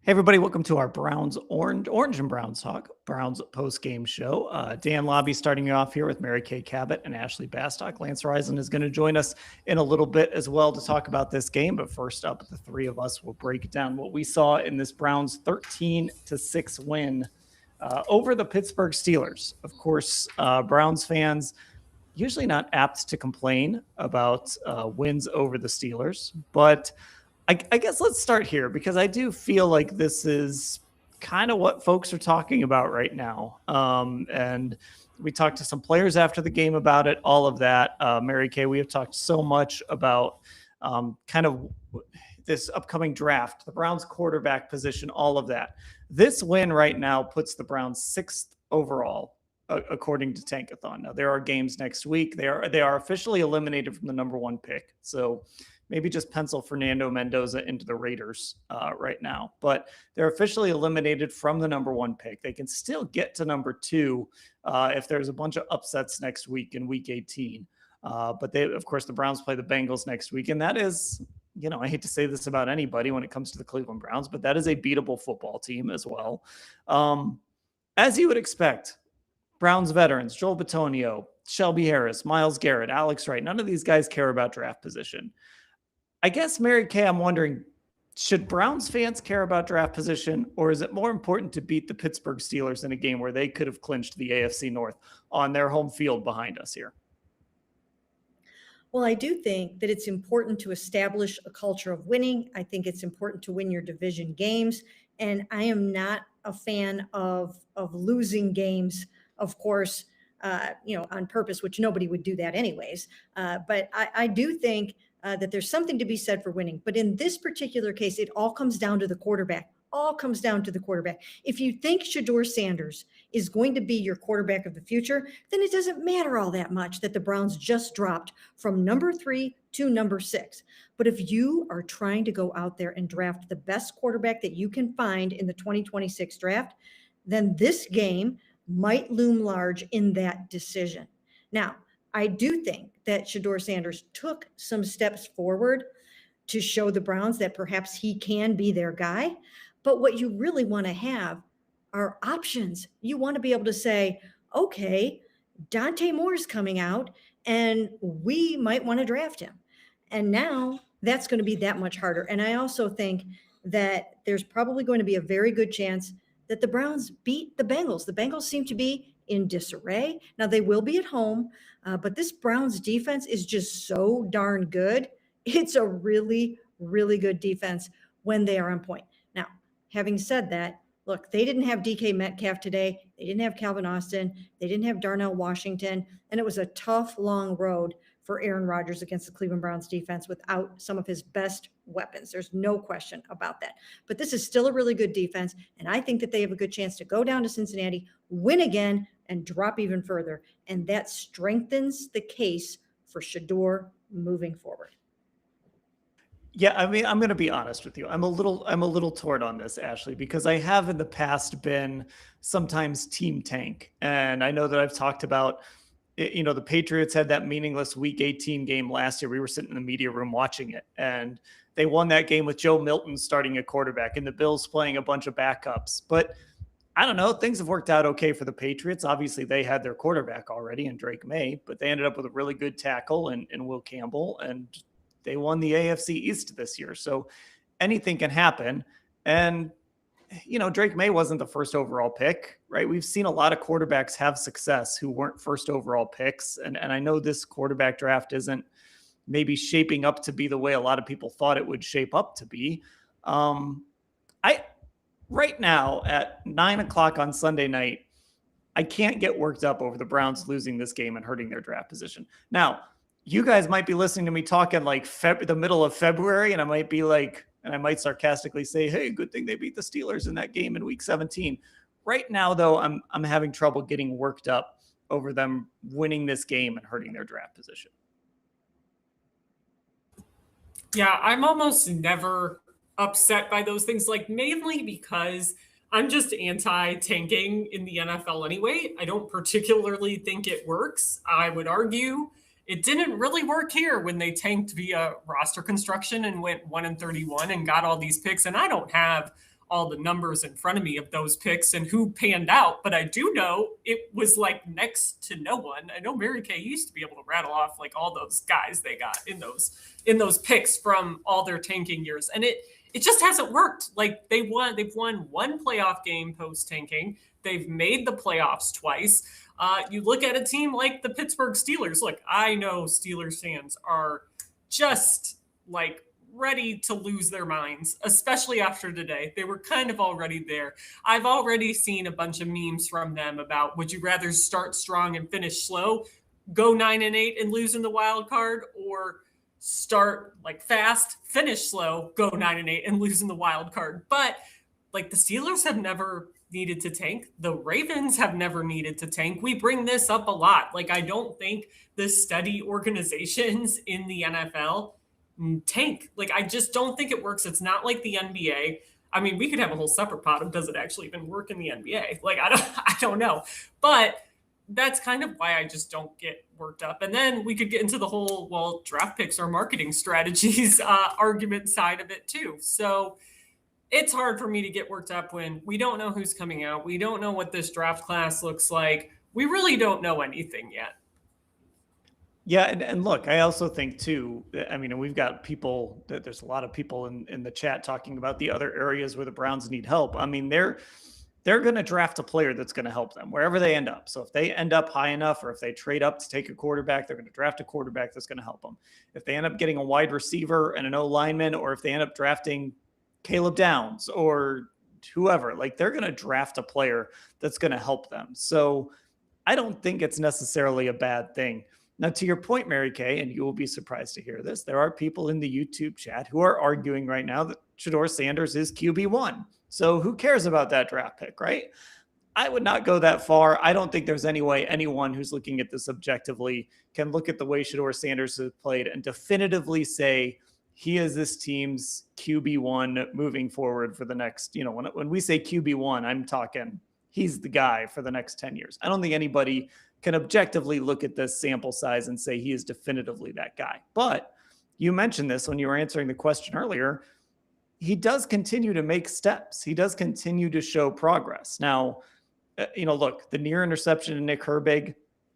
Hey everybody, welcome to our Orange and Browns talk, Browns post-game show. Dan Lobby starting you off here with Mary Kay Cabot and Ashley Bastock. Lance Reisland is going to join us in a little bit as well to talk about this game. But first up, the three of us will break down what we saw in this Browns 13-6 win over the Pittsburgh Steelers. Of course, Browns fans usually not apt to complain about wins over the Steelers, but I guess let's start here because I do feel like this is kind of what folks are talking about right now. And we talked to some players after the game about it, all of that. Mary Kay, we have talked so much about kind of this upcoming draft, the Browns quarterback position, all of that. This win right now puts the Browns 6th overall, according to Tankathon. Now, there are games next week. They are officially eliminated from the number 1 pick. So maybe just pencil Fernando Mendoza into the Raiders right now. But they're officially eliminated from the number 1 pick. They can still get to number 2 if there's a bunch of upsets next week in week 18. But of course, the Browns play the Bengals next week. And that is, I hate to say this about anybody when it comes to the Cleveland Browns, but that is a beatable football team as well. As you would expect, Browns veterans, Joel Bitonio, Shelby Harris, Myles Garrett, Alex Wright, none of these guys care about draft position. I guess, Mary Kay, I'm wondering, should Browns fans care about draft position, or is it more important to beat the Pittsburgh Steelers in a game where they could have clinched the AFC North on their home field behind us here? Well, I do think that it's important to establish a culture of winning. I think it's important to win your division games. And I am not a fan of losing games, of course, on purpose, which nobody would do that anyways. But I do think that there's something to be said for winning. But in this particular case, it all comes down to the quarterback. If you think Shedeur Sanders is going to be your quarterback of the future, then it doesn't matter all that much that the Browns just dropped from number 3 to number 6. But if you are trying to go out there and draft the best quarterback that you can find in the 2026 draft, then this game might loom large in that decision. Now, I do think that Shedeur Sanders took some steps forward to show the Browns that perhaps he can be their guy. But what you really want to have are options. You want to be able to say, okay, Dante Moore's coming out and we might want to draft him. And now that's going to be that much harder. And I also think that there's probably going to be a very good chance that the Browns beat the Bengals. The Bengals seem to be in disarray. Now they will be at home, but this Browns defense is just so darn good. It's a really, really good defense when they are on point. Now, having said that, look, they didn't have DK Metcalf today. They didn't have Calvin Austin. They didn't have Darnell Washington. And it was a tough, long road for Aaron Rodgers against the Cleveland Browns defense without some of his best weapons. There's no question about that. But this is still a really good defense. And I think that they have a good chance to go down to Cincinnati, win again, and drop even further. And that strengthens the case for Shedeur moving forward. Yeah, I mean, I'm going to be honest with you. I'm a little torn on this, Ashley, because I have in the past been sometimes team tank. And I know that I've talked about, the Patriots had that meaningless week 18 game last year. We were sitting in the media room watching it, and they won that game with Joe Milton starting a quarterback and the Bills playing a bunch of backups. But I don't know, things have worked out okay for the Patriots. Obviously, they had their quarterback already in Drake May, but they ended up with a really good tackle in Will Campbell, and they won the AFC East this year. So anything can happen. And, Drake May wasn't the first overall pick, right? We've seen a lot of quarterbacks have success who weren't first overall picks. And I know this quarterback draft isn't maybe shaping up to be the way a lot of people thought it would shape up to be. Right now at 9:00 on Sunday night, I can't get worked up over the Browns losing this game and hurting their draft position. Now, you guys might be listening to me talking like the middle of February, and I might be like, and I might sarcastically say, hey, good thing they beat the Steelers in that game in week 17. Right now, though, I'm having trouble getting worked up over them winning this game and hurting their draft position. Yeah, I'm almost never upset by those things, like mainly because I'm just anti-tanking in the NFL anyway. I don't particularly think it works. I would argue it didn't really work here when they tanked via roster construction and went 1-31 and got all these picks. And I don't have all the numbers in front of me of those picks and who panned out, but I do know it was like next to no one. I know Mary Kay used to be able to rattle off like all those guys they got in those picks from all their tanking years, and it just hasn't worked. Like they've won one playoff game post tanking. They've made the playoffs twice. You look at a team like the Pittsburgh Steelers. Look, I know Steelers fans are just like ready to lose their minds, especially after today. They were kind of already there. I've already seen a bunch of memes from them about, would you rather start strong and finish slow, go 9-8 and lose in the wild card, or start like fast, finish slow, go 9-8 and lose in the wild card? But like the Steelers have never needed to tank. The Ravens have never needed to tank. We bring this up a lot. Like, I don't think the steady organizations in the NFL tank. Like, I just don't think it works. It's not like the NBA. I mean, we could have a whole separate pod of does it actually even work in the NBA? Like, I don't know. But that's kind of why I just don't get worked up. And then we could get into the whole, well, draft picks are marketing strategies argument side of it too. So it's hard for me to get worked up when we don't know who's coming out. We don't know what this draft class looks like. We really don't know anything yet. Yeah, and look, I also think too, I mean, and we've got people, there's a lot of people in the chat talking about the other areas where the Browns need help. I mean, they're going to draft a player that's going to help them wherever they end up. So if they end up high enough, or if they trade up to take a quarterback, they're going to draft a quarterback that's going to help them. If they end up getting a wide receiver and an O lineman, or if they end up drafting Caleb Downs or whoever, like they're going to draft a player that's going to help them. So I don't think it's necessarily a bad thing. Now, to your point, Mary Kay, and you will be surprised to hear this, there are people in the YouTube chat who are arguing right now that Shedeur Sanders is QB1. So who cares about that draft pick, right? I would not go that far. I don't think there's any way anyone who's looking at this objectively can look at the way Shedeur Sanders has played and definitively say he is this team's QB1 moving forward for the next, when we say QB1, I'm talking he's the guy for the next 10 years. I don't think anybody can objectively look at this sample size and say he is definitively that guy. But you mentioned this when you were answering the question earlier. He does continue to make steps. He does continue to show progress. Now, look, the near interception in Nick Herbig,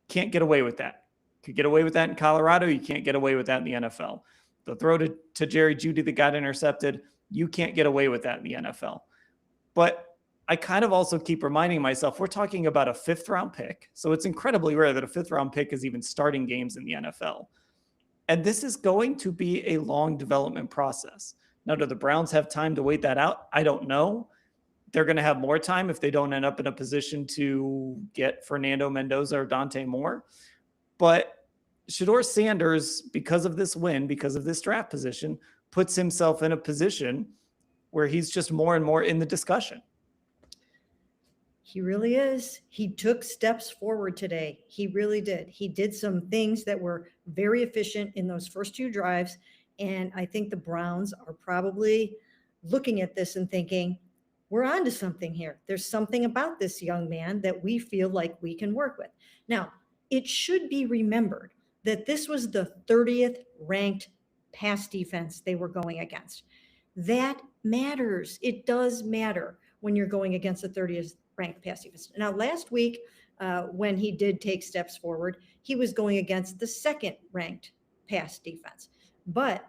can't get away with that. Could get away with that in Colorado. You can't get away with that in the NFL. The throw to Jerry Jeudy that got intercepted, you can't get away with that in the NFL. But I kind of also keep reminding myself, we're talking about a 5th-round pick. So it's incredibly rare that a 5th-round pick is even starting games in the NFL. And this is going to be a long development process. Now, do the Browns have time to wait that out? I don't know. They're going to have more time if they don't end up in a position to get Fernando Mendoza or Dante Moore. But Shedeur Sanders, because of this win, because of this draft position, puts himself in a position where he's just more and more in the discussion. He really is. He took steps forward today. He really did. He did some things that were very efficient in those first 2 drives. And I think the Browns are probably looking at this and thinking, we're onto something here. There's something about this young man that we feel like we can work with. Now, it should be remembered that this was the 30th ranked pass defense they were going against. That matters. It does matter when you're going against the 30th ranked pass defense. Now, last week, when he did take steps forward, he was going against the 2nd ranked pass defense. But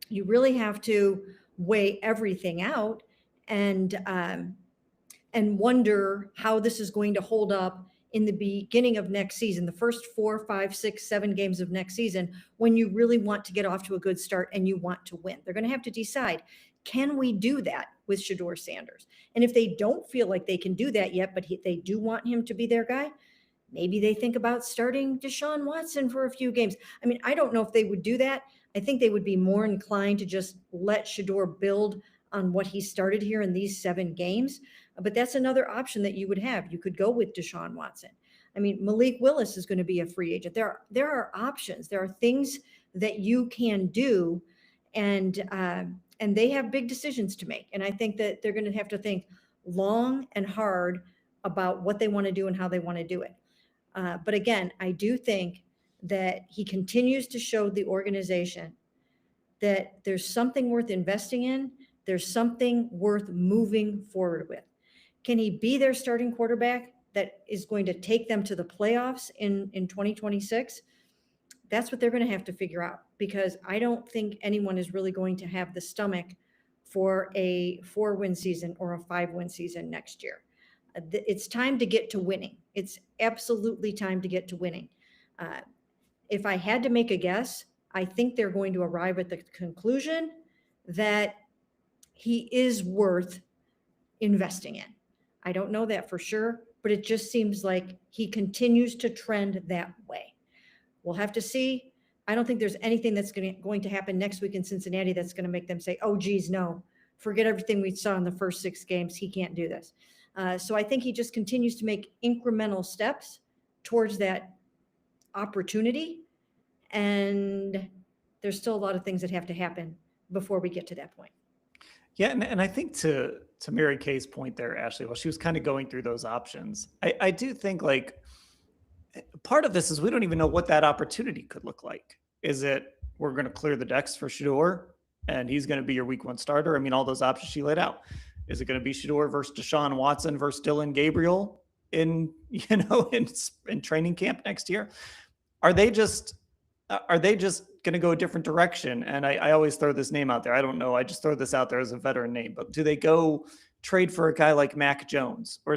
you really have to weigh everything out and wonder how this is going to hold up in the beginning of next season, the first 4, 5, 6, 7 games of next season, when you really want to get off to a good start and you want to win. They're going to have to decide, can we do that with Shedeur Sanders? And if they don't feel like they can do that yet, but they do want him to be their guy, maybe they think about starting Deshaun Watson for a few games. I mean, I don't know if they would do that. I think they would be more inclined to just let Shedeur build on what he started here in these 7 games. But that's another option that you would have. You could go with Deshaun Watson. I mean, Malik Willis is going to be a free agent. There are options. There are things that you can do, and they have big decisions to make. And I think that they're going to have to think long and hard about what they want to do and how they want to do it. But again, I do think that he continues to show the organization that there's something worth investing in, There's something worth moving forward with. Can he be their starting quarterback that is going to take them to the playoffs in 2026? That's what they're going to have to figure out, because I don't think anyone is really going to have the stomach for a 4-win season or a 5-win season next year. It's time to get to winning. It's absolutely time to get to winning. If I had to make a guess, I think they're going to arrive at the conclusion that he is worth investing in. I don't know that for sure, but it just seems like he continues to trend that way. We'll have to see. I don't think there's anything that's going to happen next week in Cincinnati that's going to make them say, oh, geez, no, forget everything we saw in the first 6 games. He can't do this. So I think he just continues to make incremental steps towards that opportunity. And there's still a lot of things that have to happen before we get to that point. Yeah, and I think to Mary Kay's point there, Ashley, while she was kind of going through those options, I do think like part of this is we don't even know what that opportunity could look like. Is it we're going to clear the decks for Shedeur and he's going to be your week 1 starter? I mean, all those options she laid out. Is it going to be Shedeur versus Deshaun Watson versus Dylan Gabriel in training camp next year? Are they just going to go a different direction? And I always throw this name out there. I don't know. I just throw this out there as a veteran name, but do they go trade for a guy like Mac Jones, or,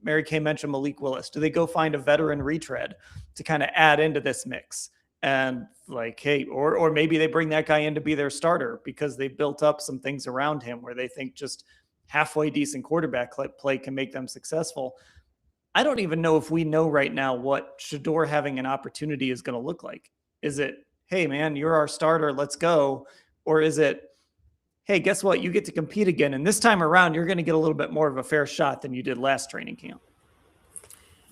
Mary Kay mentioned Malik Willis? Do they go find a veteran retread to kind of add into this mix? And like, hey, or maybe they bring that guy in to be their starter because they've built up some things around him where they think just halfway decent quarterback play can make them successful. I don't even know if we know right now what Shedeur having an opportunity is going to look like. Is it, hey, man, you're our starter, let's go? Or is it, hey, guess what? You get to compete again. And this time around, you're going to get a little bit more of a fair shot than you did last training camp.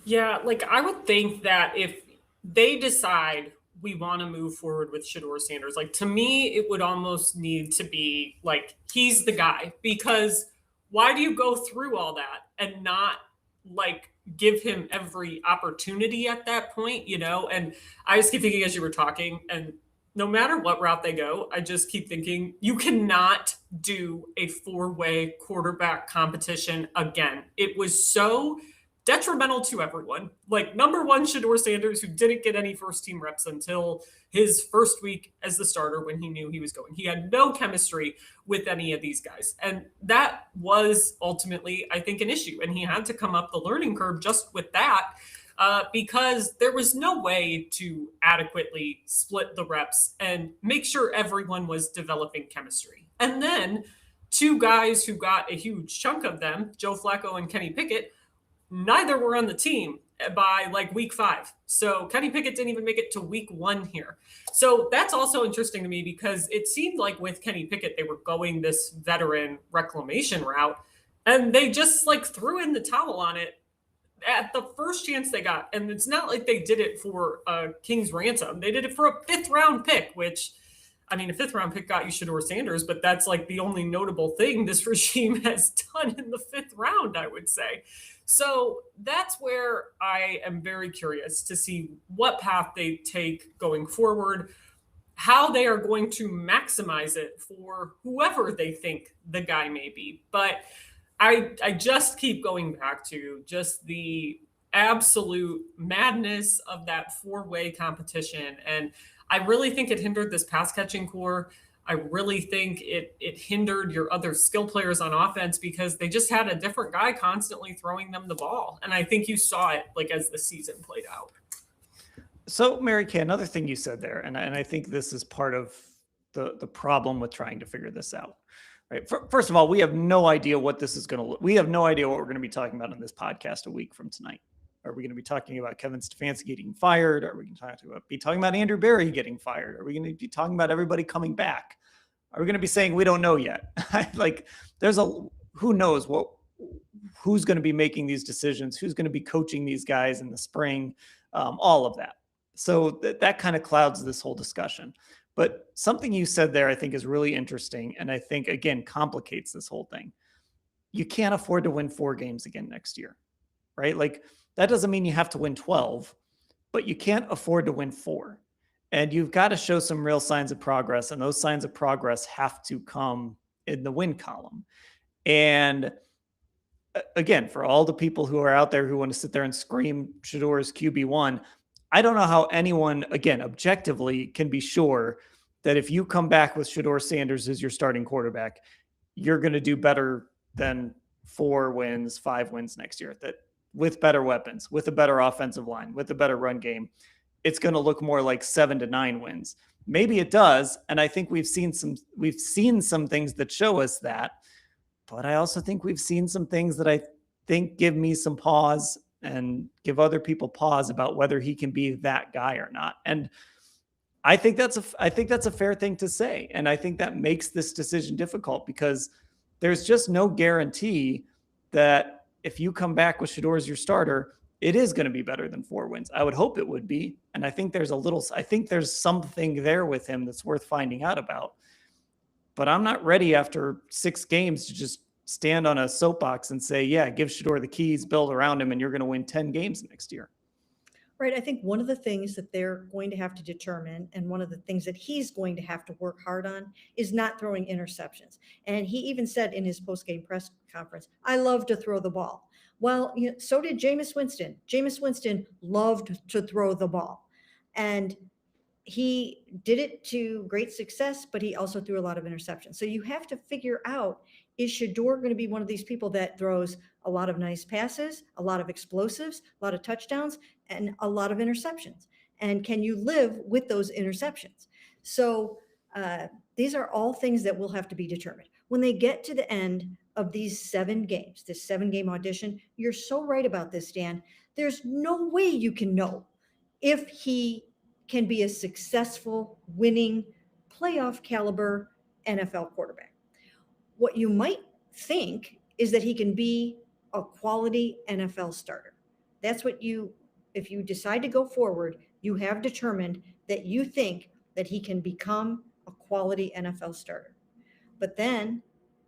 Yeah, like I would think that if they decide we want to move forward with Shedeur Sanders, like to me, it would almost need to be like, he's the guy, because why do you go through all that and not like give him every opportunity at that point, And I just keep thinking as you were talking, and no matter what route they go, I just keep thinking you cannot do a 4-way quarterback competition again. It was so detrimental to everyone. Like, number one, Shedeur Sanders, who didn't get any first team reps until his first week as the starter when he knew he was going. He had no chemistry with any of these guys. And that was ultimately, I think, an issue. And he had to come up the learning curve just with that, because there was no way to adequately split the reps and make sure everyone was developing chemistry. And then 2 guys who got a huge chunk of them, Joe Flacco and Kenny Pickett, neither were on the team by like week 5. So Kenny Pickett didn't even make it to week 1 here. So that's also interesting to me, because it seemed like with Kenny Pickett, they were going this veteran reclamation route, and they just like threw in the towel on it at the first chance they got. And it's not like they did it for a king's ransom. They did it for a 5th round pick, which, I mean, a 5th round pick got you Shedeur Sanders, but that's like the only notable thing this regime has done in the 5th round, I would say. So that's where I am very curious to see what path they take going forward, how they are going to maximize it for whoever they think the guy may be. But I just keep going back to just the absolute madness of that 4-way competition. And I really think it hindered this pass catching core. I really think it hindered your other skill players on offense, because they just had a different guy constantly throwing them the ball. And I think you saw it like as the season played out. So, Mary Kay, another thing you said there, and I think this is part of the problem with trying to figure this out. Right. First of all, we have no idea what this is going to look. We have no idea what we're going to be talking about on this podcast a week from tonight. Are we going to be talking about Kevin Stefanski getting fired? Are we going to be talking about Andrew Berry getting fired? Are we going to be talking about everybody coming back? Are we going to be saying we don't know yet? Like, who knows who's going to be making these decisions? Who's going to be coaching these guys in the spring? All of that. So that kind of clouds this whole discussion. But something you said there, I think, is really interesting, and I think, again, complicates this whole thing. You can't afford to win 4 games again next year, right? Like, that doesn't mean you have to win 12, but you can't afford to win 4. And you've got to show some real signs of progress, and those signs of progress have to come in the win column. And again, for all the people who are out there who want to sit there and scream Shador is QB1, I don't know how anyone, again, objectively can be sure that if you come back with Shador Sanders as your starting quarterback, you're going to do better than 4 wins, 5 wins next year. That with better weapons, with a better offensive line, with a better run game, it's going to look more like 7 to 9 wins. Maybe it does, and I think we've seen some things that show us that. But I also think we've seen some things that I think give me some pause and give other people pause about whether he can be that guy or not. And I think that's a fair thing to say. And I think that makes this decision difficult because there's just no guarantee that if you come back with Shador as your starter, it is going to be better than 4 wins. I would hope it would be. And I think there's something there with him that's worth finding out about. But I'm not ready after 6 games to just stand on a soapbox and say, yeah, give Shador the keys, build around him, and you're going to win 10 games next year. Right. I think one of the things that they're going to have to determine, and one of the things that he's going to have to work hard on, is not throwing interceptions. And he even said in his post-game press conference, I love to throw the ball. Well, so did Jameis Winston. Jameis Winston loved to throw the ball. And he did it to great success, but he also threw a lot of interceptions. So you have to figure out, is Shador going to be one of these people that throws a lot of nice passes, a lot of explosives, a lot of touchdowns, and a lot of interceptions? And can you live with those interceptions? So these are all things that will have to be determined. When they get to the end of these 7 games, this 7-game audition, you're so right about this, Dan. There's no way you can know if he can be a successful, winning, playoff caliber NFL quarterback. What you might think is that he can be a quality NFL starter. That's what if you decide to go forward, you have determined that you think that he can become a quality NFL starter. But then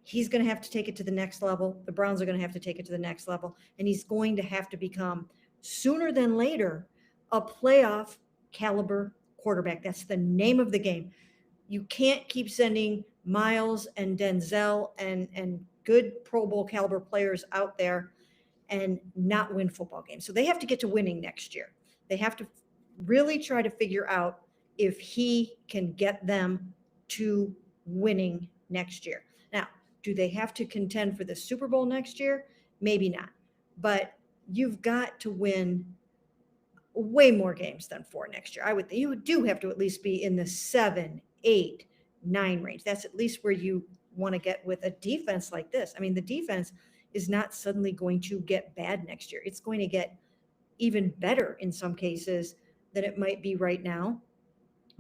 he's going to have to take it to the next level. The Browns are going to have to take it to the next level. And he's going to have to become, sooner than later, a playoff caliber quarterback. That's the name of the game. You can't keep sending Myles and Denzel and good Pro Bowl caliber players out there and not win football games. So they have to get to winning next year. They have to really try to figure out if he can get them to winning next year. Now, do they have to contend for the Super Bowl next year? Maybe not. But you've got to win way more games than 4 next year. You do have to at least be in the 7, 8, 9 range. That's at least where you want to get with a defense like this. I mean, the defense is not suddenly going to get bad next year. It's going to get even better in some cases than it might be right now,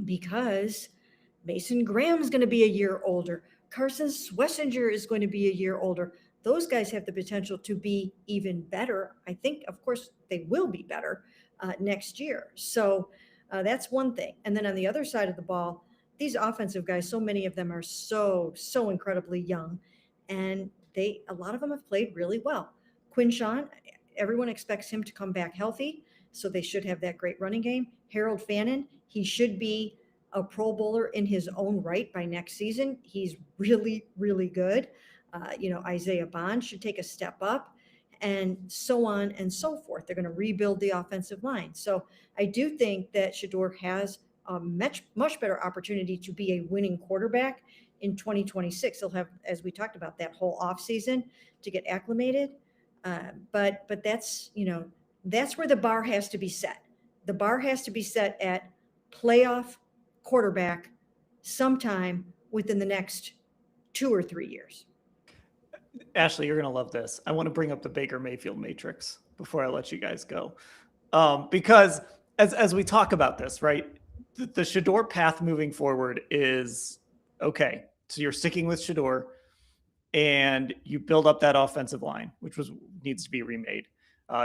because Mason Graham is going to be a year older. Carson Schlesinger is going to be a year older. Those guys have the potential to be even better. I think, of course, they will be better next year. So that's one thing. And then on the other side of the ball, these offensive guys, so many of them are so incredibly young, and a lot of them have played really well. Quinshawn, everyone expects him to come back healthy, so they should have that great running game. Harold Fannin, he should be a Pro Bowler in his own right by next season. He's really, really good. Isaiah Bond should take a step up, and so on and so forth. They're going to rebuild the offensive line. So I do think that Shador has a much better opportunity to be a winning quarterback in 2026. He'll have, as we talked about, that whole offseason to get acclimated. But that's where the bar has to be set. The bar has to be set at playoff quarterback sometime within the next 2 or 3 years. Ashley, you're going to love this. I want to bring up the Baker Mayfield matrix before I let you guys go. Because as we talk about this, right, the Shador path moving forward is, okay, so you're sticking with Shador and you build up that offensive line, which needs to be remade.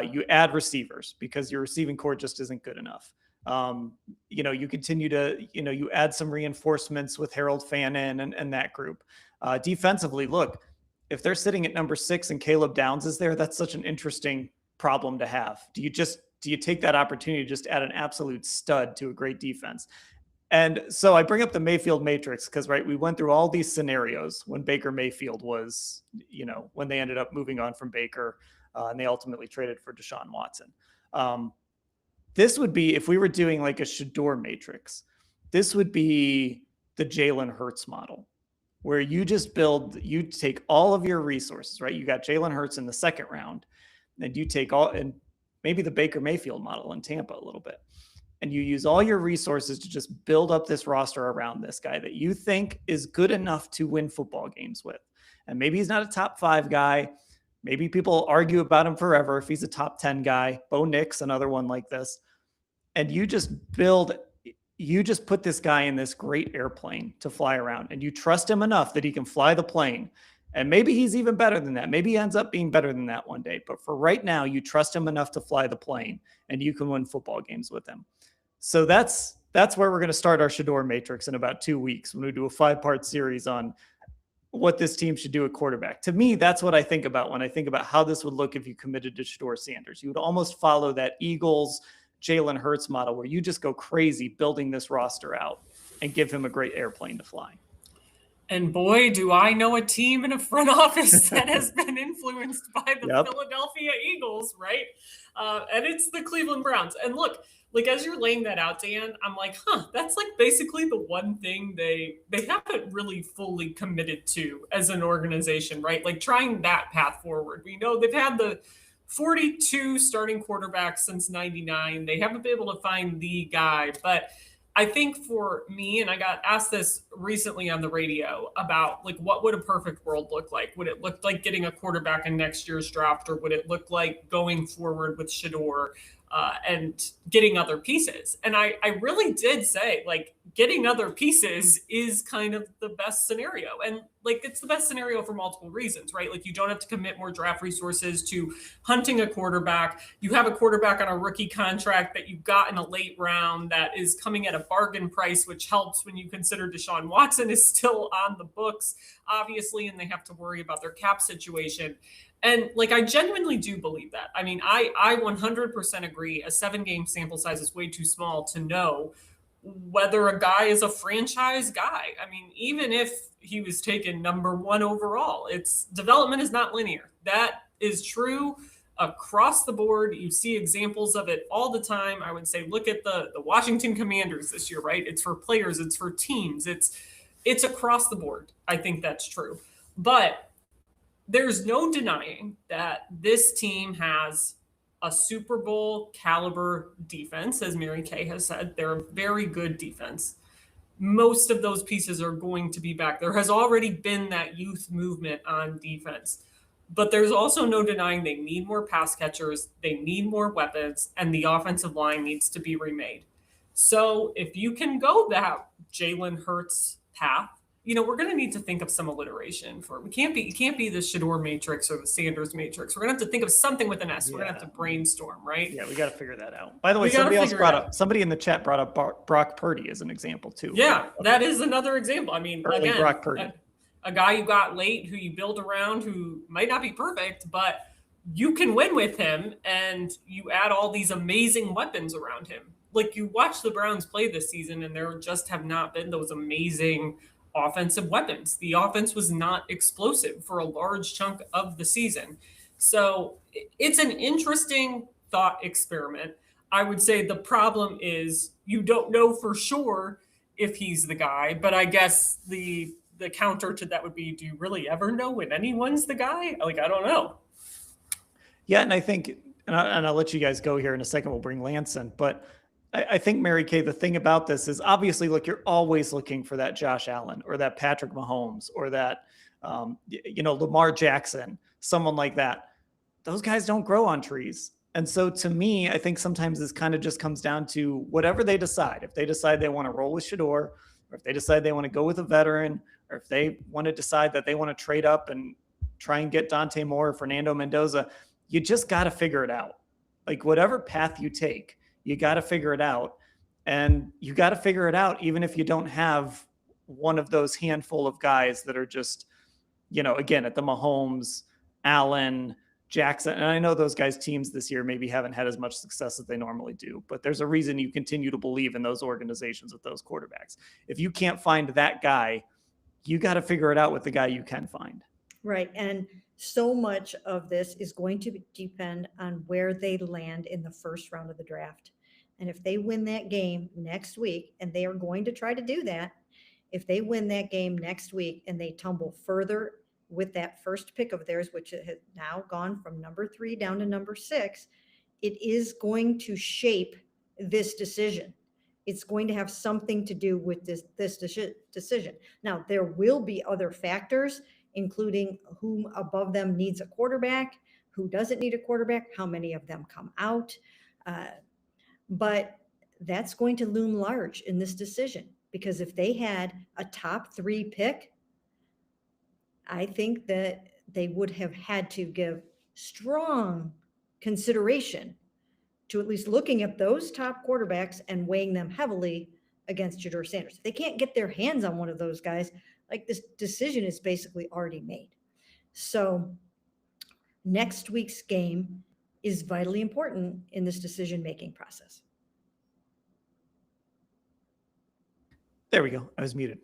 You add receivers because your receiving core just isn't good enough. You continue to, you add some reinforcements with Harold Fannin and that group. Defensively, look, if they're sitting at number 6 and Caleb Downs is there, that's such an interesting problem to have. Do you take that opportunity to just add an absolute stud to a great defense? And so I bring up the Mayfield matrix because, right, we went through all these scenarios when Baker Mayfield was, when they ended up moving on from Baker and they ultimately traded for Deshaun Watson. This would be, if we were doing like a Shador matrix, this would be the Jalen Hurts model, where you take all of your resources, right? You got Jalen Hurts in the second round, and you take and maybe the Baker Mayfield model in Tampa a little bit. And you use all your resources to just build up this roster around this guy that you think is good enough to win football games with. And maybe he's not a top 5 guy. Maybe people argue about him forever if he's a top 10 guy. Bo Nix, another one like this. And you just put this guy in this great airplane to fly around, and you trust him enough that he can fly the plane. And maybe he's even better than that. Maybe he ends up being better than that one day. But for right now, you trust him enough to fly the plane, and you can win football games with him. So that's where we're going to start our Shador matrix in about 2 weeks when we do a 5-part series on what this team should do at quarterback. To me, that's what I think about when I think about how this would look if you committed to Shador Sanders. You would almost follow that Eagles Jalen Hurts model where you just go crazy building this roster out and give him a great airplane to fly. And boy, do I know a team in a front office that has been influenced by the Philadelphia Eagles, right? And it's the Cleveland Browns. And look, like as you're laying that out, Dan, I'm like, that's like basically the one thing they haven't really fully committed to as an organization, right? Like trying that path forward. We know they've had the 42 starting quarterbacks since 99. They haven't been able to find the guy, but I think for me, and I got asked this recently on the radio about like, what would a perfect world look like? Would it look like getting a quarterback in next year's draft, or would it look like going forward with Shador and getting other pieces? And I really did say like getting other pieces is kind of the best scenario. And like, it's the best scenario for multiple reasons, right? Like you don't have to commit more draft resources to hunting a quarterback. You have a quarterback on a rookie contract that you got in a late round that is coming at a bargain price, which helps when you consider Deshaun Watson is still on the books, obviously, and they have to worry about their cap situation. And like, I genuinely do believe that. I mean, I 100% agree. A 7-game sample size is way too small to know whether a guy is a franchise guy. I mean, even if he was taken number 1 overall, its development is not linear. That is true across the board. You see examples of it all the time. I would say, look at the Washington Commanders this year, right? It's for players, it's for teams, it's across the board. I think that's true. But there's no denying that this team has a Super Bowl caliber defense. As Mary Kay has said, they're a very good defense. Most of those pieces are going to be back. There has already been that youth movement on defense, but there's also no denying they need more pass catchers. They need more weapons, and the offensive line needs to be remade. So if you can go that Jalen Hurts path, we're going to need to think of some alliteration for it. It can't be the Shador matrix or the Sanders matrix. We're going to have to think of something with an S. We're going to have to brainstorm, right? Yeah, we got to figure that out. By the way, somebody in the chat brought up Brock Purdy as an example too. Yeah, that is another example. I mean, again, Brock Purdy. A guy you got late who you build around who might not be perfect, but you can win with him, and you add all these amazing weapons around him. Like you watch the Browns play this season, and there just have not been those amazing offensive weapons. The offense was not explosive for a large chunk of the season. So it's an interesting thought experiment. I would say the problem is you don't know for sure if he's the guy, but I guess the counter to that would be, do you really ever know when anyone's the guy? Like, I don't know. Yeah. And I think, and I'll let you guys go here in a second. We'll bring Lance in, but I think, Mary Kay, the thing about this is obviously, look, you're always looking for that Josh Allen or that Patrick Mahomes or that, Lamar Jackson, someone like that. Those guys don't grow on trees. And so to me, I think sometimes this kind of just comes down to whatever they decide. If they decide they want to roll with Shador, or if they decide they want to go with a veteran, or if they want to decide that they want to trade up and try and get Dante Moore or Fernando Mendoza, you just got to figure it out. Like whatever path you take, you got to figure it out. And you got to figure it out even if you don't have one of those handful of guys that are just, again, at the Mahomes, Allen, Jackson, and I know those guys' teams this year maybe haven't had as much success as they normally do, but there's a reason you continue to believe in those organizations with those quarterbacks. If you can't find that guy, you got to figure it out with the guy you can find. Right. And so much of this is going to depend on where they land in the first round of the draft. And if they win that game next week, and they are going to try to do that, if they win that game next week and they tumble further with that first pick of theirs, which has now gone from number 3 down to number 6, it is going to shape this decision. It's going to have something to do with this decision. Now, there will be other factors, including whom above them needs a quarterback, who doesn't need a quarterback, how many of them come out. But that's going to loom large in this decision, because if they had a top 3 pick, I think that they would have had to give strong consideration to at least looking at those top quarterbacks and weighing them heavily against Shedeur Sanders. If they can't get their hands on one of those guys, like, this decision is basically already made. So next week's game is vitally important in this decision-making process. There we go. I was muted.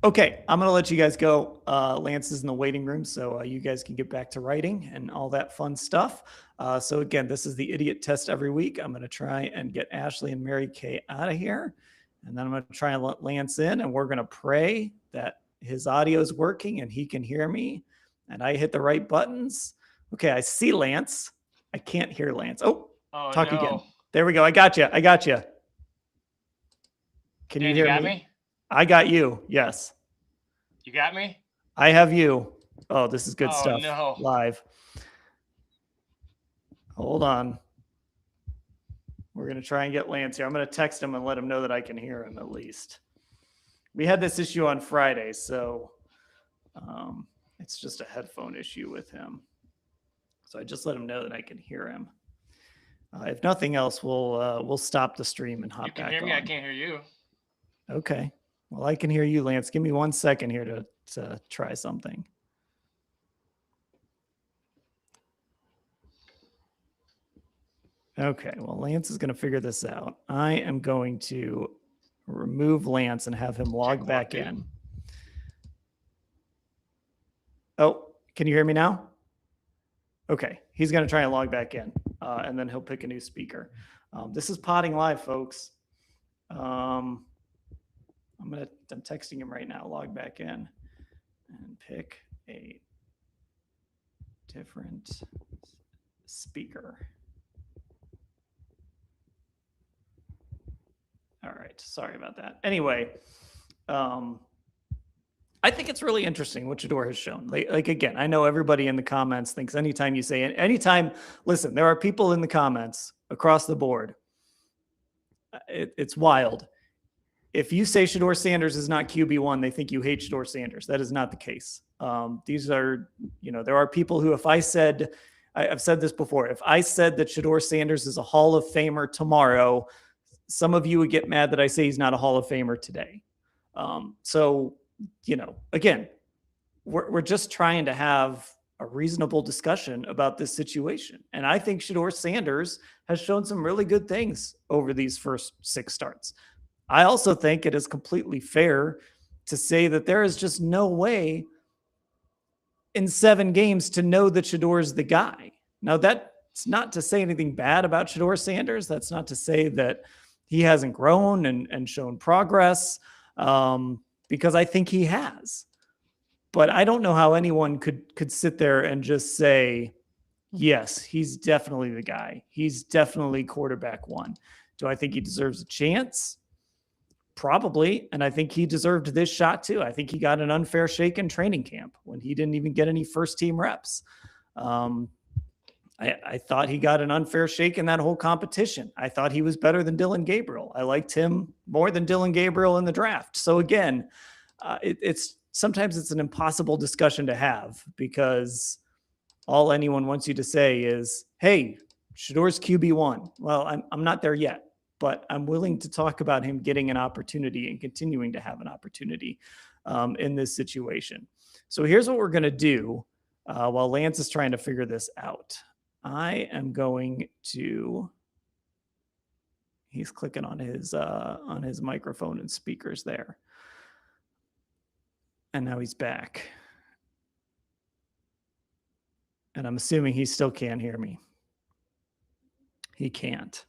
Okay, I'm going to let you guys go. Lance is in the waiting room, so you guys can get back to writing and all that fun stuff. So again, this is the idiot test every week. I'm going to try and get Ashley and Mary Kay out of here. And then I'm going to try and let Lance in, and we're going to pray that his audio is working and he can hear me and I hit the right buttons. Okay, I see Lance. I can't hear Lance. Oh, talk no. again. There we go. I got you. Can you hear me? I got you. Yes. You got me? I have you. Oh, this is good stuff. No. Live. Hold on. We're going to try and get Lance here. I'm going to text him and let him know that I can hear him at least. We had this issue on Friday, so it's just a headphone issue with him. So I just let him know that I can hear him. If nothing else, we'll stop the stream and hop back on. You can hear me. I can't hear you. Okay. Well, I can hear you, Lance. Give me 1 second here to try something. Okay. Well, Lance is going to figure this out. I am going to remove Lance and have him log back in. Oh, can you hear me now? Okay. He's going to try and log back in, and then he'll pick a new speaker. This is Potting Live, folks. I'm texting him right now. Log back in and pick a different speaker. All right. Sorry about that. Anyway, I think it's really interesting what Shedeur has shown. Like again, I know everybody in the comments thinks anytime you say it, listen, there are people in the comments across the board. It's wild. If you say Shedeur Sanders is not QB1, they think you hate Shedeur Sanders. That is not the case. These are, there are people who, I've said this before, if I said that Shedeur Sanders is a Hall of Famer tomorrow, some of you would get mad that I say he's not a Hall of Famer today. So, again, we're just trying to have a reasonable discussion about this situation. And I think Shedeur Sanders has shown some really good things over these first 6 starts. I also think it is completely fair to say that there is just no way in 7 games to know that Shedeur is the guy. Now, that's not to say anything bad about Shedeur Sanders. That's not to say that he hasn't grown and shown progress, because I think he has. But I don't know how anyone could sit there and just say, yes, he's definitely the guy. He's definitely quarterback 1. Do I think he deserves a chance? Probably. And I think he deserved this shot too. I think he got an unfair shake in training camp when he didn't even get any first team reps. I thought he got an unfair shake in that whole competition. I thought he was better than Dillon Gabriel. I liked him more than Dillon Gabriel in the draft. So again, sometimes it's an impossible discussion to have, because all anyone wants you to say is, hey, Shedeur's QB1. Well, I'm not there yet, but I'm willing to talk about him getting an opportunity and continuing to have an opportunity in this situation. So here's what we're going to do. while Lance is trying to figure this out. I am going to. He's clicking on his microphone and speakers there. And now he's back. And I'm assuming he still can't hear me. He can't.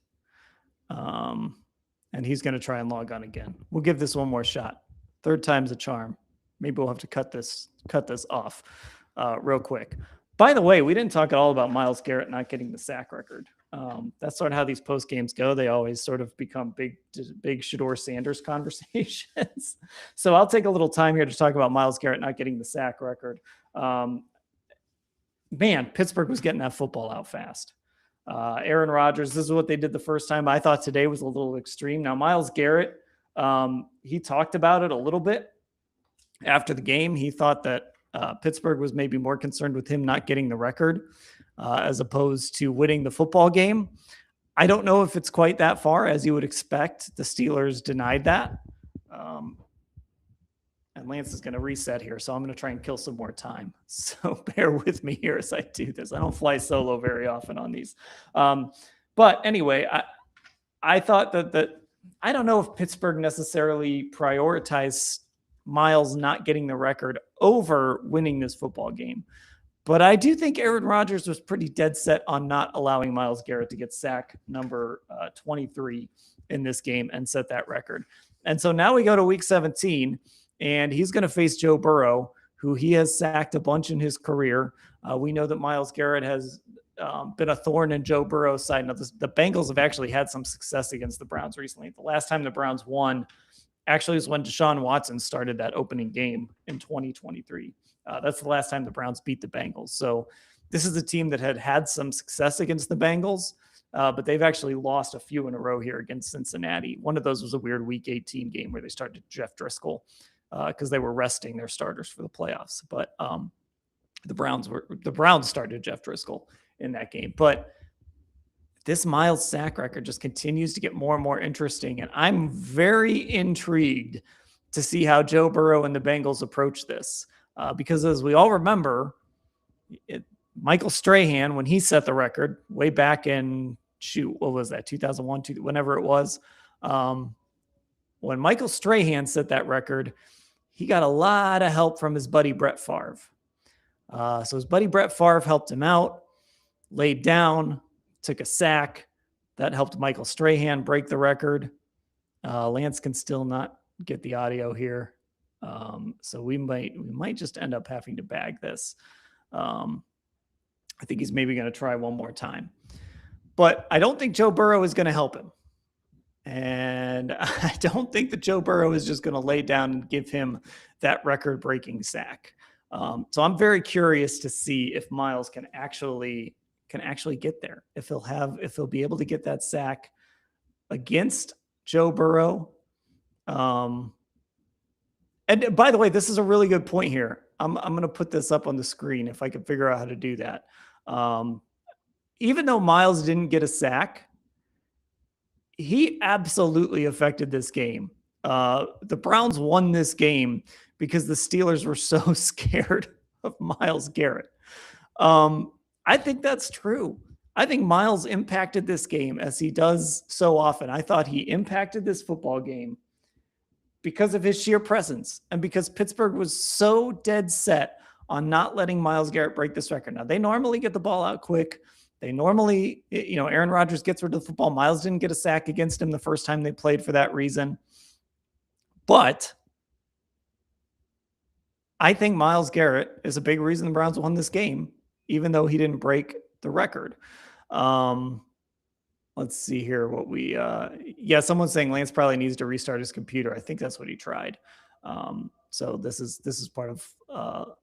And he's going to try and log on again. We'll give this one more shot. Third time's a charm. Maybe we'll have to cut this off real quick. By the way, we didn't talk at all about Myles Garrett not getting the sack record. That's sort of how these post games go. They always sort of become big Shador Sanders conversations. So I'll take a little time here to talk about Myles Garrett not getting the sack record. Man, Pittsburgh was getting that football out fast. Aaron Rodgers, this is what they did the first time. I thought today was a little extreme. Now, Myles Garrett, he talked about it a little bit after the game. He thought that Pittsburgh was maybe more concerned with him not getting the record as opposed to winning the football game. I don't know if it's quite that far, as you would expect. The Steelers denied that. And Lance is going to reset here, so I'm going to try and kill some more time. So bear with me here as I do this. I don't fly solo very often on these. But anyway, I thought that I don't know if Pittsburgh necessarily prioritized Myles not getting the record over winning this football game. But I do think Aaron Rodgers was pretty dead set on not allowing Myles Garrett to get sack number 23 in this game and set that record. And so now we go to week 17, and he's going to face Joe Burrow, who he has sacked a bunch in his career. We know that Myles Garrett has been a thorn in Joe Burrow's side. Now, the Bengals have actually had some success against the Browns recently. The last time the Browns won actually was when Deshaun Watson started that opening game in 2023. That's the last time the Browns beat the Bengals. So this is a team that had some success against the Bengals, but they've actually lost a few in a row here against Cincinnati. One of those was a weird Week 18 game where they started Jeff Driscoll because they were resting their starters for the playoffs. But the Browns started Jeff Driscoll in that game. But this Myles sack record just continues to get more and more interesting, and I'm very intrigued to see how Joe Burrow and the Bengals approach this. Because as we all remember, Michael Strahan, when he set the record way back in, what was that, 2001, whenever it was, when Michael Strahan set that record, he got a lot of help from his buddy Brett Favre. So his buddy Brett Favre helped him out, laid down, took a sack. That helped Michael Strahan break the record. Lance can still not get the audio here. So we might just end up having to bag this. I think he's maybe going to try one more time, but I don't think Joe Burrow is going to help him. And I don't think that Joe Burrow is just going to lay down and give him that record breaking sack. So I'm very curious to see if Myles can actually get there, if he'll be able to get that sack against Joe Burrow. And by the way, this is a really good point here. I'm going to put this up on the screen if I can figure out how to do that. Even though Myles didn't get a sack, he absolutely affected this game. The Browns won this game because the Steelers were so scared of Myles Garrett. I think that's true. I think Myles impacted this game as he does so often. I thought he impacted this football game because of his sheer presence and because Pittsburgh was so dead set on not letting Myles Garrett break this record. Now, they normally get the ball out quick. They normally, Aaron Rodgers gets rid of the football. Myles didn't get a sack against him the first time they played for that reason. But I think Myles Garrett is a big reason the Browns won this game, even though he didn't break the record. Let's see here what someone's saying Lance probably needs to restart his computer. I think that's what he tried. So this is part of,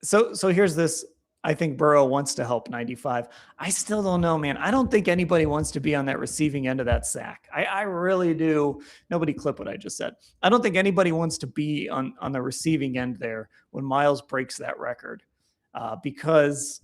so here's this. I think Burrow wants to help 95. I still don't know, man. I don't think anybody wants to be on that receiving end of that sack. I really do. Nobody clip what I just said. I don't think anybody wants to be on the receiving end there when Myles breaks that record, because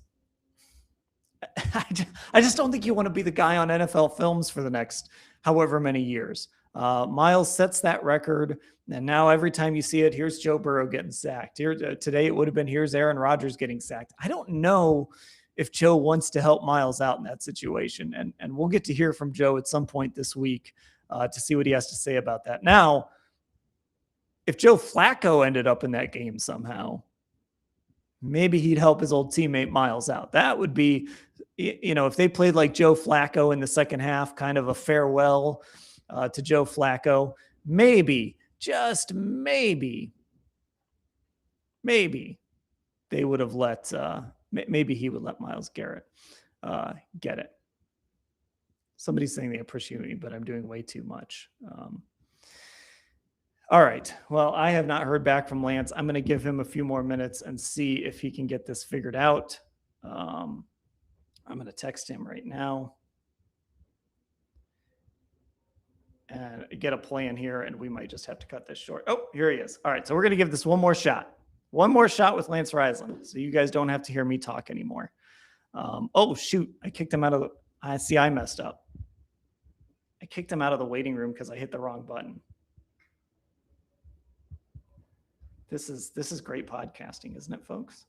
I just don't think you want to be the guy on NFL films for the next however many years. Myles sets that record. And now every time you see it, here's Joe Burrow getting sacked. Here today, it would have been here's Aaron Rodgers getting sacked. I don't know if Joe wants to help Myles out in that situation. And we'll get to hear from Joe at some point this week to see what he has to say about that. Now, if Joe Flacco ended up in that game somehow, maybe he'd help his old teammate Myles out. That would be, if they played like Joe Flacco in the second half, kind of a farewell to Joe Flacco, maybe, just maybe they would have let, maybe he would let Myles Garrett get it. Somebody's saying they appreciate me, but I'm doing way too much. All right. Well, I have not heard back from Lance. I'm going to give him a few more minutes and see if he can get this figured out. I'm going to text him right now and get a plan here, and we might just have to cut this short. Oh, here he is. All right. So we're going to give this one more shot. One more shot with Lance Reisland, so you guys don't have to hear me talk anymore. Oh, shoot. I kicked him out of the – I messed up. I kicked him out of the waiting room because I hit the wrong button. This is great podcasting, isn't it, folks?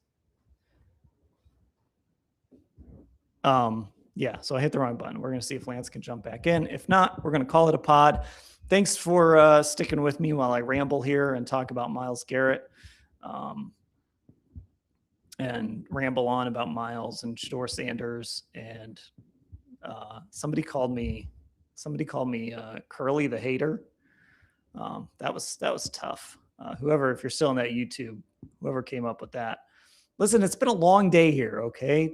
Yeah, so I hit the wrong button. We're going to see if Lance can jump back in. If not, we're going to call it a pod. Thanks for sticking with me while I ramble here and talk about Myles Garrett and ramble on about Myles and Shador Sanders. And somebody called me Curly the hater. That was tough. Whoever, if you're still on that YouTube, whoever came up with that. Listen, it's been a long day here, okay?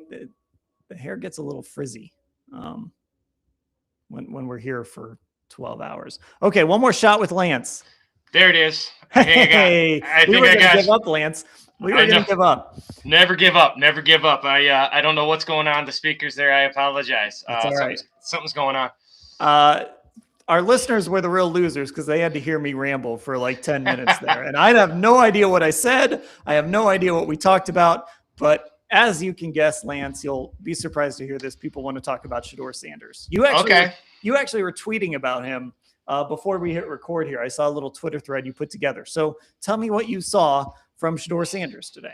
The hair gets a little frizzy when we're here for 12 hours. Okay, one more shot with Lance. There it is. I think we were going to give up, Lance. We were going to give up. Never give up. Never give up. I don't know what's going on. The speakers there, I apologize. That's all right. Something's going on. Our listeners were the real losers because they had to hear me ramble for like 10 minutes there. And I have no idea what I said. I have no idea what we talked about. But as you can guess, Lance, you'll be surprised to hear this. People want to talk about Shador Sanders. You actually were tweeting about him before we hit record here. I saw a little Twitter thread you put together. So tell me what you saw from Shador Sanders today.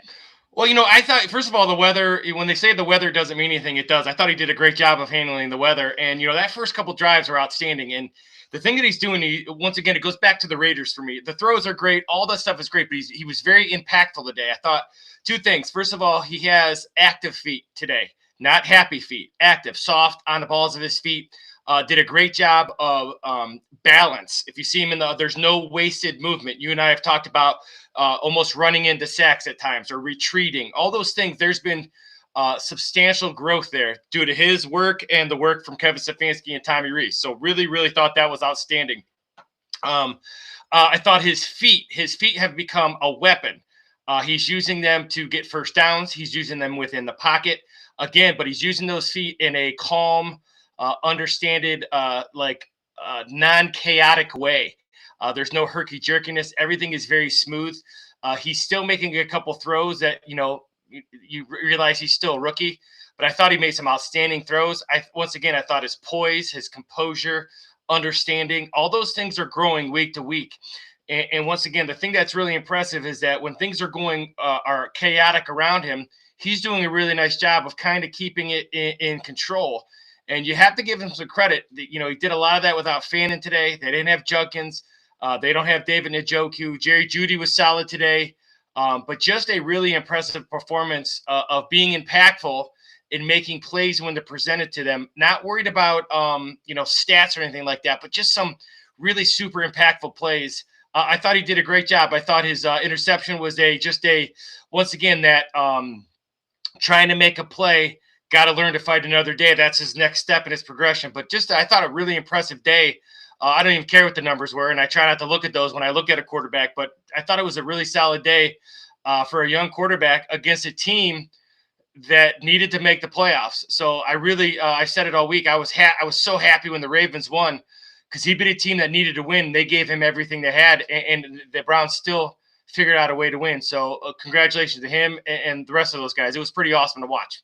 Well, I thought, first of all, the weather, when they say the weather doesn't mean anything, it does. I thought he did a great job of handling the weather. And, that first couple drives were outstanding. And the thing that he's doing, once again, it goes back to the Raiders for me. The throws are great. All that stuff is great, but he was very impactful today. I thought two things. First of all, he has active feet today, not happy feet, active, soft on the balls of his feet. Did a great job of balance. If you see him there's no wasted movement. You and I have talked about almost running into sacks at times or retreating. All those things, there's been substantial growth there due to his work and the work from Kevin Stefanski and Tommy Rees. So really, really thought that was outstanding. I thought his feet have become a weapon. He's using them to get first downs. He's using them within the pocket again, but he's using those feet in a calm, understanded, non-chaotic way. There's no herky-jerkiness. Everything is very smooth. He's still making a couple throws that, you realize he's still a rookie, but I thought he made some outstanding throws. I thought his poise, his composure, understanding, all those things are growing week to week. And once again, the thing that's really impressive is that when things are chaotic around him, he's doing a really nice job of kind of keeping it in control. And you have to give him some credit. He did a lot of that without Fannin today. They didn't have Judkins. They don't have David Njoku. Jerry Jeudy was solid today. But just a really impressive performance of being impactful in making plays when they're presented to them. Not worried about, stats or anything like that, but just some really super impactful plays. I thought he did a great job. I thought his interception was once again, that trying to make a play, got to learn to fight another day. That's his next step in his progression. But I thought a really impressive day. I don't even care what the numbers were, and I try not to look at those when I look at a quarterback. But I thought it was a really solid day for a young quarterback against a team that needed to make the playoffs. So I really, I said it all week. I was so happy when the Ravens won because he beat a team that needed to win. They gave him everything they had, and the Browns still figured out a way to win. So congratulations to him and the rest of those guys. It was pretty awesome to watch.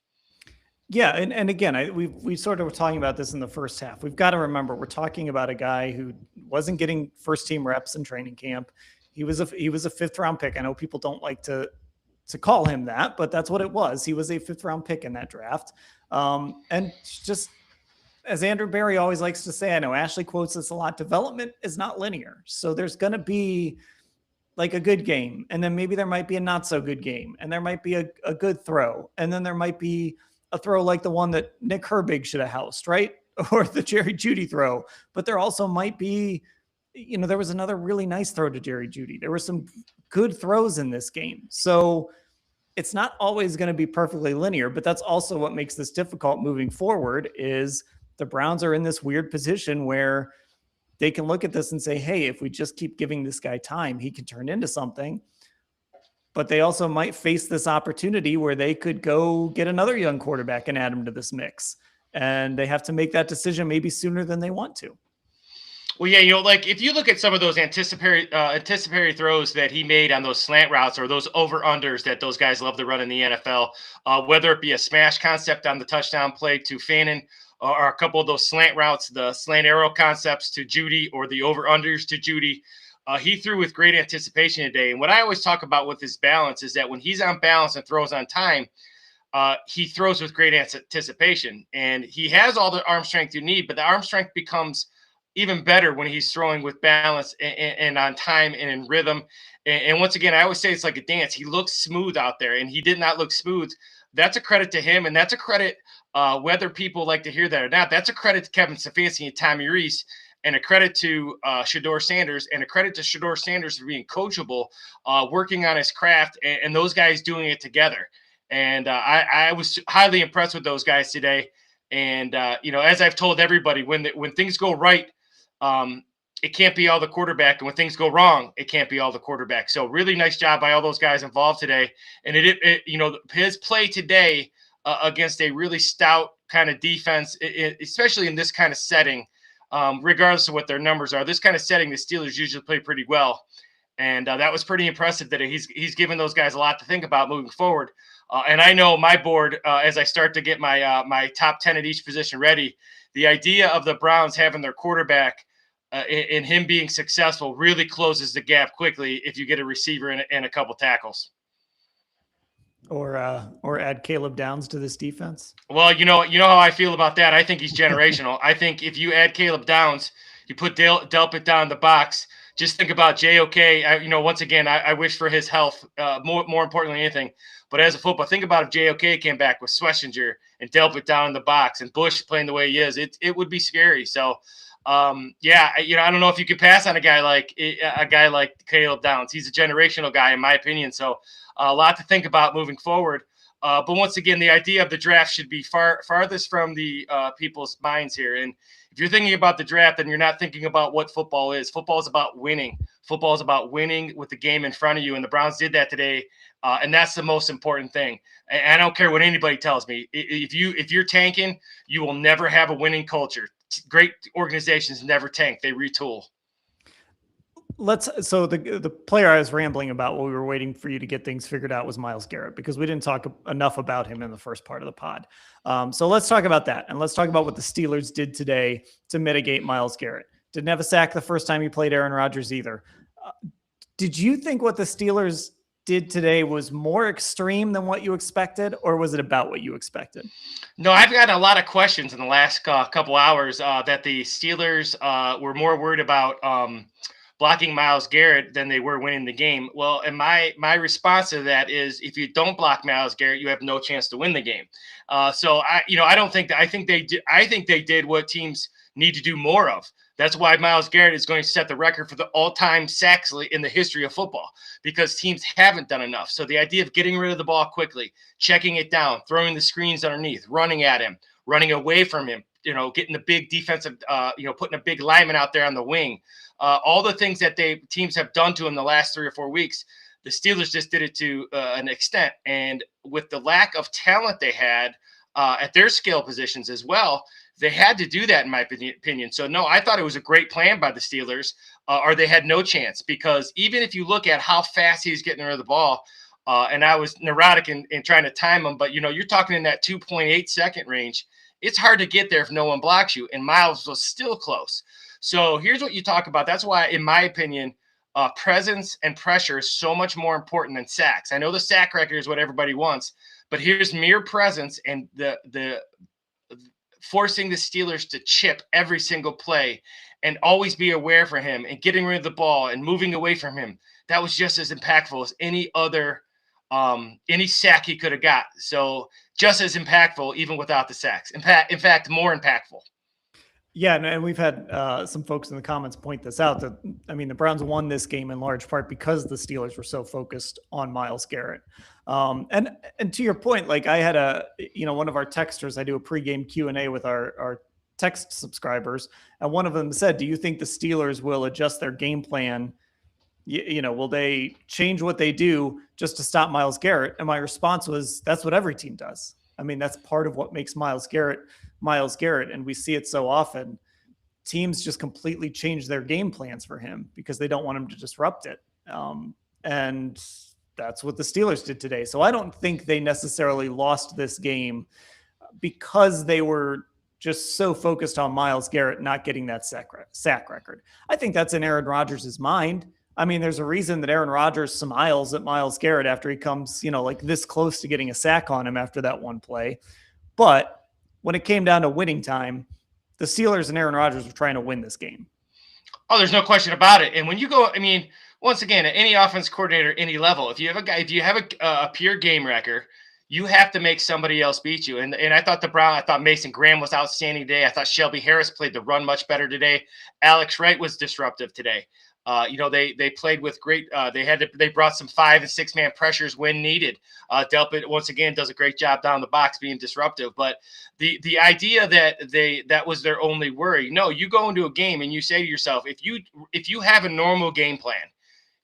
Yeah, and again, we sort of were talking about this in the first half. We've got to remember we're talking about a guy who wasn't getting first team reps in training camp. He was a fifth round pick. I know people don't like to call him that, but that's what it was. He was a fifth round pick in that draft. And just as Andrew Barry always likes to say, I know Ashley quotes this a lot, development is not linear. So there's going to be like a good game, and then maybe there might be a not so good game, and there might be a good throw, and then there might be a throw like the one that Nick Herbig should have housed, right? Or the Jerry Jeudy throw. But there also might be, there was another really nice throw to Jerry Jeudy. There were some good throws in this game. So it's not always going to be perfectly linear, but that's also what makes this difficult moving forward is the Browns are in this weird position where they can look at this and say, hey, if we just keep giving this guy time, he can turn into something. But they also might face this opportunity where they could go get another young quarterback and add him to this mix. And they have to make that decision maybe sooner than they want to. Well, yeah, like if you look at some of those anticipatory throws that he made on those slant routes or those over-unders that those guys love to run in the NFL, whether it be a smash concept on the touchdown play to Fannin or a couple of those slant routes, the slant arrow concepts to Jeudy or the over-unders to Jeudy, he threw with great anticipation today. And what I always talk about with his balance is that when he's on balance and throws on time, he throws with great anticipation. And he has all the arm strength you need, but the arm strength becomes even better when he's throwing with balance and on time and in rhythm. And once again, I always say it's like a dance. He looks smooth out there, and he did not look smooth. That's a credit to him, and that's a credit, whether people like to hear that or not, that's a credit to Kevin Stefanski and Tommy Rees, and a credit to Shedeur Sanders, and a credit to Shedeur Sanders for being coachable, working on his craft, and those guys doing it together. And I was highly impressed with those guys today. And, as I've told everybody, when things go right, it can't be all the quarterback. And when things go wrong, it can't be all the quarterback. So really nice job by all those guys involved today. And his play today against a really stout kind of defense, especially in this kind of setting, regardless of what their numbers are, this kind of setting, the Steelers usually play pretty well. And that was pretty impressive today. He's given those guys a lot to think about moving forward. And I know my board, as I start to get my top 10 at each position ready, the idea of the Browns having their quarterback and him being successful really closes the gap quickly if you get a receiver and a couple tackles. Or add Caleb Downs to this defense. Well, you know how I feel about that. I think he's generational. I think if you add Caleb Downs, you put Delpit down in the box. Just think about JOK. Once again, I wish for his health more importantly than anything. But as a football, think about if JOK came back with Schlesinger and Delpit down in the box and Bush playing the way he is. It would be scary. So, I don't know if you could pass on a guy like Caleb Downs. He's a generational guy, in my opinion. So, a lot to think about moving forward. But once again, the idea of the draft should be farthest from the people's minds here. And if you're thinking about the draft, then you're not thinking about what football is. Football is about winning. Football is about winning with the game in front of you. And the Browns did that today. And that's the most important thing. And I don't care what anybody tells me. If you're tanking, you will never have a winning culture. Great organizations never tank. They retool. So the player I was rambling about while we were waiting for you to get things figured out was Myles Garrett, because we didn't talk enough about him in the first part of the pod. So let's talk about that. And let's talk about what the Steelers did today to mitigate Myles Garrett. Didn't have a sack the first time he played Aaron Rodgers either. Did you think what the Steelers did today was more extreme than what you expected, or was it about what you expected? No, I've gotten a lot of questions in the last couple hours that the Steelers were more worried about blocking Myles Garrett than they were winning the game. Well, and my response to that is, if you don't block Myles Garrett, you have no chance to win the game. I think they did what teams need to do more of. That's why Myles Garrett is going to set the record for the all-time sacks in the history of football, because teams haven't done enough. So the idea of getting rid of the ball quickly, checking it down, throwing the screens underneath, running at him, running away from him, getting the big defensive, putting a big lineman out there on the wing, all the things that teams have done to him the last 3 or 4 weeks, the Steelers just did it to an extent. And with the lack of talent they had at their skill positions as well, they had to do that, in my opinion. So, no, I thought it was a great plan by the Steelers, or they had no chance, because even if you look at how fast he's getting rid of the ball, And I was neurotic in trying to time them. But, you're talking in that 2.8 second range. It's hard to get there if no one blocks you. And Myles was still close. So here's what you talk about. That's why, in my opinion, presence and pressure is so much more important than sacks. I know the sack record is what everybody wants, but here's mere presence and the forcing the Steelers to chip every single play and always be aware for him and getting rid of the ball and moving away from him. That was just as impactful as any other any sack he could have got. So just as impactful, even without the sacks. In fact, more impactful. Yeah, and we've had some folks in the comments point this out that, the Browns won this game in large part because the Steelers were so focused on Myles Garrett. And to your point, like I had one of our texters, I do a pregame Q&A with our text subscribers, and one of them said, do you think the Steelers will adjust their game plan? Will they change what they do just to stop Myles Garrett? And my response was, that's what every team does. That's part of what makes Myles Garrett. And we see it so often. Teams just completely change their game plans for him because they don't want him to disrupt it. And that's what the Steelers did today. So I don't think they necessarily lost this game because they were just so focused on Myles Garrett not getting that sack record. I think that's in Aaron Rodgers' mind. There's a reason that Aaron Rodgers smiles at Myles Garrett after he comes, like this close to getting a sack on him after that one play. But when it came down to winning time, the Steelers and Aaron Rodgers were trying to win this game. Oh, there's no question about it. And when you go, once again, at any offense coordinator, any level, if you have a pure game wrecker, you have to make somebody else beat you. And I thought Mason Graham was outstanding today. I thought Shelby Harris played the run much better today. Alex Wright was disruptive today. They played with great. They brought some 5 and 6 man pressures when needed. Delpit once again does a great job down the box being disruptive. But the idea that was their only worry. No, you go into a game and you say to yourself, if you have a normal game plan,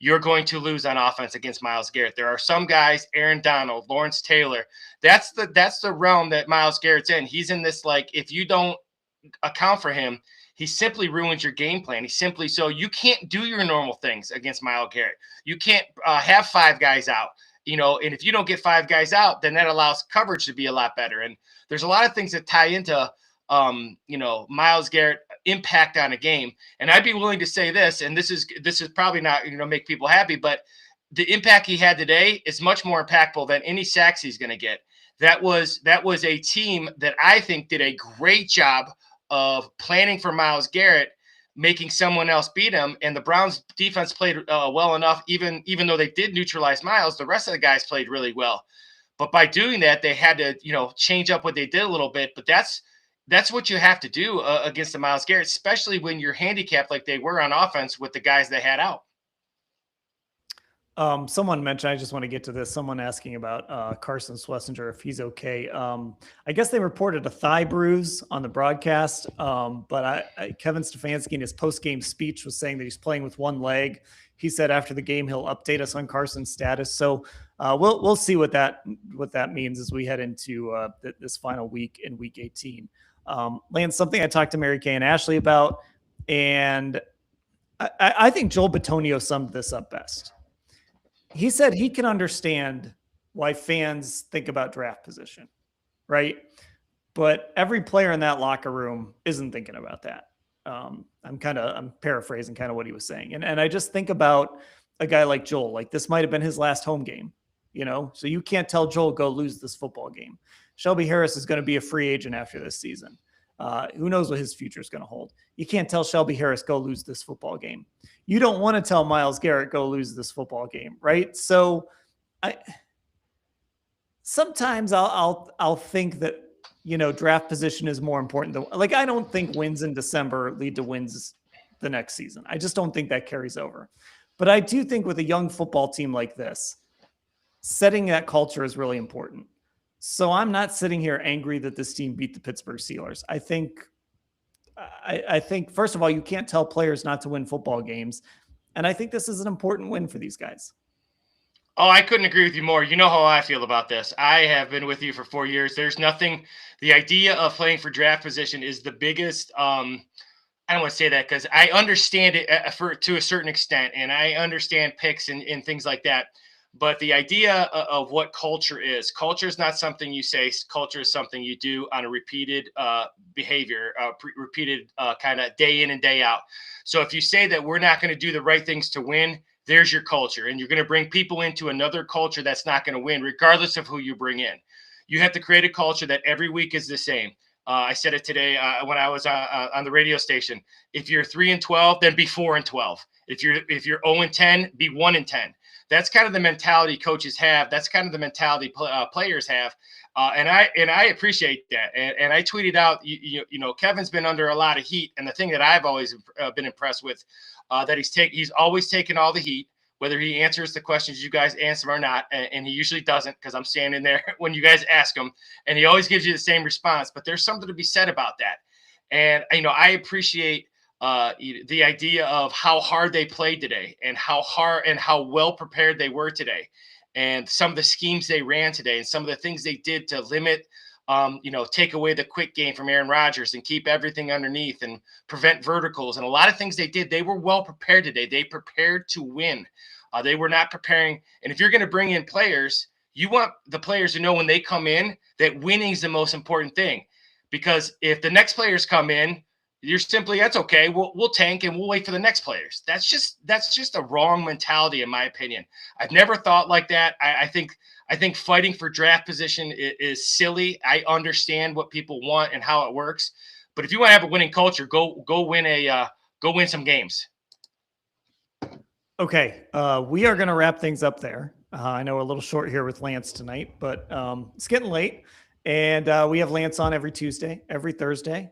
you're going to lose on offense against Myles Garrett. There are some guys, Aaron Donald, Lawrence Taylor. That's the realm that Myles Garrett's in. He's in this, like, if you don't account for him, he simply ruins your game plan. So you can't do your normal things against Myles Garrett. You can't have 5 guys out, and if you don't get 5 guys out, then that allows coverage to be a lot better. And there's a lot of things that tie into, Myles Garrett impact on a game. And I'd be willing to say this, and this is probably not, make people happy, but the impact he had today is much more impactful than any sacks he's going to get. That was a team that I think did a great job of planning for Myles Garrett, making someone else beat him. And the Browns defense played well enough, even though they did neutralize Myles, the rest of the guys played really well. But by doing that, they had to, change up what they did a little bit. But that's what you have to do against the Myles Garrett, especially when you're handicapped like they were on offense with the guys they had out. Someone mentioned, I just want to get to this. Someone asking about Carson Schlesinger, if he's okay. I guess they reported a thigh bruise on the broadcast. But Kevin Stefanski in his post-game speech was saying that he's playing with one leg. He said after the game, he'll update us on Carson's status. So we'll see what that means as we head into this final week in week 18. Lance, something I talked to Mary Kay and Ashley about, and I think Joel Bitonio summed this up best. He said he can understand why fans think about draft position, right? But every player in that locker room isn't thinking about that. I'm paraphrasing kind of what he was saying. And I just think about a guy like Joel, like this might've been his last home game, so you can't tell Joel, go lose this football game. Shelby Harris is going to be a free agent after this season. Who knows what his future is going to hold? You can't tell Shelby Harris, go lose this football game. You don't want to tell Myles Garrett, go lose this football game, right? So sometimes I'll think that, draft position is more important than, like, I don't think wins in December lead to wins the next season. I just don't think that carries over. But I do think with a young football team like this, setting that culture is really important. So I'm not sitting here angry that this team beat the Pittsburgh Steelers. I think, first of all, you can't tell players not to win football games. And I think this is an important win for these guys. Oh, I couldn't agree with you more. You know how I feel about this. I have been with you for 4 years. There's nothing, the idea of playing for draft position is the biggest, I don't want to say that because I understand it to a certain extent, and I understand picks and things like that. But the idea of what culture is not something you say. Culture is something you do on a repeated behavior, repeated kind of day in and day out. So if you say that we're not going to do the right things to win, there's your culture. And you're going to bring people into another culture that's not going to win, regardless of who you bring in. You have to create a culture that every week is the same. I said it today when I was on the radio station. If you're 3-12, then be 4-12. If you're 0-10, be 1-10. That's kind of the mentality coaches have. That's kind of the mentality players have, and I appreciate that. And I tweeted out, you know, Kevin's been under a lot of heat, and the thing that I've always been impressed with, that he's always taken all the heat, whether he answers the questions you guys answer or not, and he usually doesn't because I'm standing there when you guys ask him, and he always gives you the same response. But there's something to be said about that, and you know, I appreciate the idea of how hard they played today and how hard and how well prepared they were today, and some of the schemes they ran today and some of the things they did to limit, you know, take away the quick game from Aaron Rodgers and keep everything underneath and prevent verticals and a lot of things they did. They were well prepared today. They prepared to win. They were not preparing. And if you're going to bring in players, you want the players to know when they come in that winning is the most important thing. Because if the next players come in, you're simply, that's okay. We'll tank and we'll wait for the next players. That's just a wrong mentality, in my opinion. I've never thought like that. I think fighting for draft position is silly. I understand what people want and how it works, but if you want to have a winning culture, go win some games. Okay, we are going to wrap things up there. I know we're a little short here with Lance tonight, but it's getting late, and we have Lance on every Tuesday, every Thursday.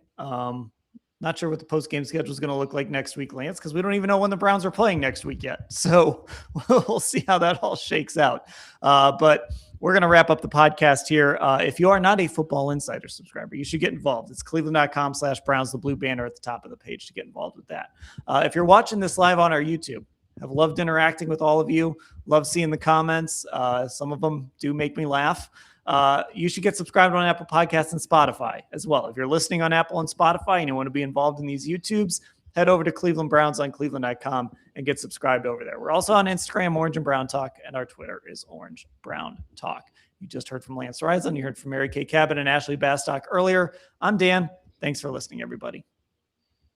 Not sure what the post-game schedule is going to look like next week, Lance, because we don't even know when the Browns are playing next week yet. So we'll see how that all shakes out. But we're going to wrap up the podcast here. If you are not a Football Insider subscriber, you should get involved. It's cleveland.com/Browns, the blue banner at the top of the page to get involved with that. If you're watching this live on our YouTube, I've loved interacting with all of you. Love seeing the comments. Some of them do make me laugh. You should get subscribed on Apple Podcasts and Spotify as well. If you're listening on Apple and Spotify and you want to be involved in these YouTubes, head over to Cleveland Browns on cleveland.com and get subscribed over there. We're also on Instagram, Orange and Brown Talk, and our Twitter is Orange Brown Talk. You just heard from Lance Reisland. You heard from Mary Kay Cabot and Ashley Bastock earlier. I'm Dan. Thanks for listening, everybody.